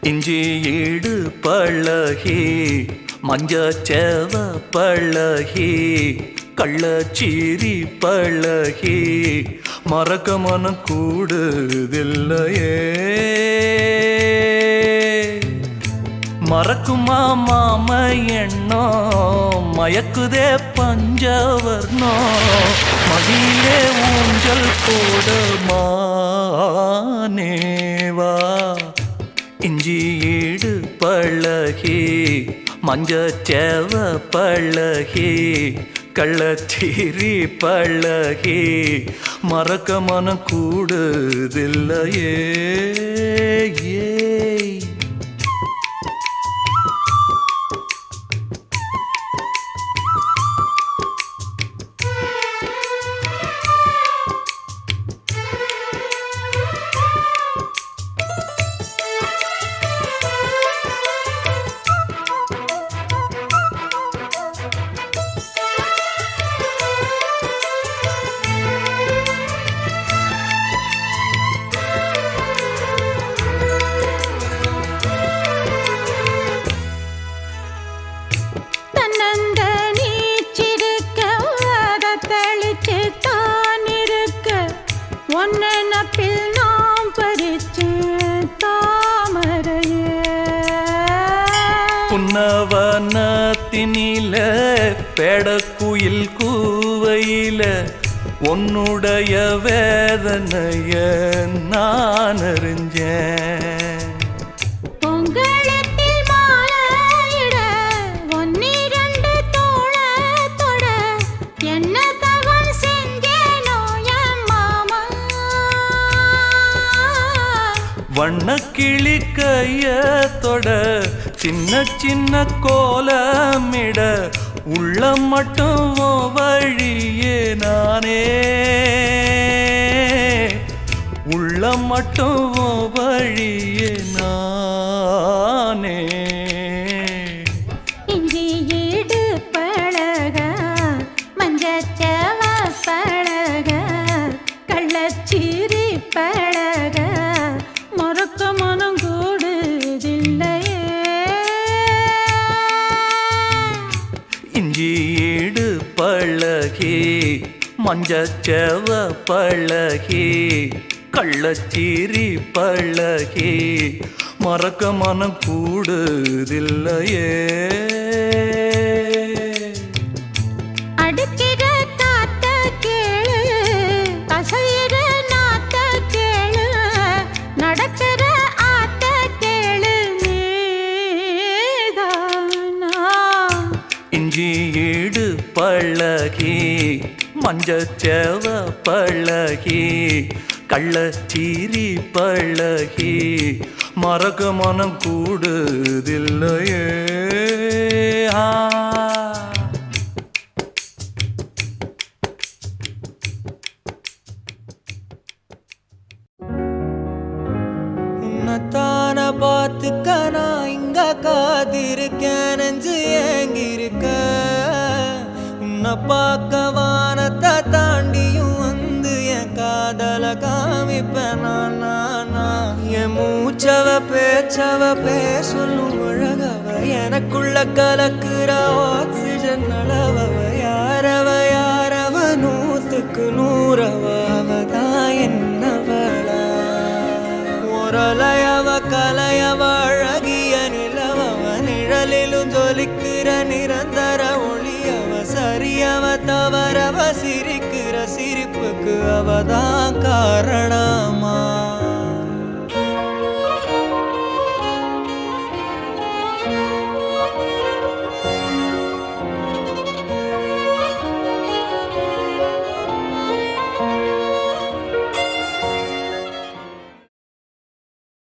இஞ்சி ஈடு பழகி மஞ்சச்சேவ பழகி கள்ளச்சீரி பழகி மறக்க மனம் கூடுதில்லையே. மறக்குமா மாம எண்ணோ மயக்குதே பஞ்சவர்ணோ மடியிலே ஊஞ்சல் போடமானேவா. இஞ்சி ஈடு பழகி மஞ்சச்சேவ பழகி கள்ளச்சீரி பழகி மறக்க மனம் கூடுதில்லையே. புன்னவனத்தினில பேடக்குயில் கூவையில உன்னுடைய வேதனைய நான் அறிஞ்சேன். பொங்கலத்தில் மாலையிட ஒன்னிரண்டு தோளத்தோட என்ன தவம் செஞ்சேனோ என் மாமா. வண்ணக்கிளி கையத்தோட சின்ன சின்ன கோலமிட உள்ள மட்டும் வழியே நானே உள்ள மட்டும் வழியே நானே. இஞ்சி ஈடு பழக மஞ்சச்சேவ பழக கள்ளச்சீரி பழக மறக்க மனம் கூடுதில்லையே. இஞ்சி ஈடு பழகி மஞ்சச்சேவ பழகி கள்ளச்சீரி பழகி மறக்க மனம் கூடுதில்லையே. அடுக்கிற காத்த கேளு கசையிற நாத்த கேளு நடக்கிற ஆத்த கேளு நீதானா. இஞ்சி ஈடு பழகி மஞ்சச்சேவ பழகி கள்ளச்சீரி பழகி மறக்க மனம் கூடுதில்லையே. உன்னத்தான பார்த்துக்க நான் இங்க காதிருக்கேன் நெஞ்சு ஏங்கிருக்க. உன்னை பார்க்க வானத்தை தாண்டியும் வந்து என் காதல காமிப்பேன் நான். என் மூச்சவ பேச்சவ பேசலும் அழகவ எனக்குள்ள கலக்குற ஆக்சிஜன் அளவவ யாரவ யாரவ 100க்கு 100 அவதான் என்னவளா. ஒரலையவ கலையவ அழகிய நிலவவ நிழலிலும் ஜொலிக்கிற நிரந்தர ஒளியவ சரியவ தவறவ சிரிக்கிற சிரிப்புக்கு அவதான் காரணமா.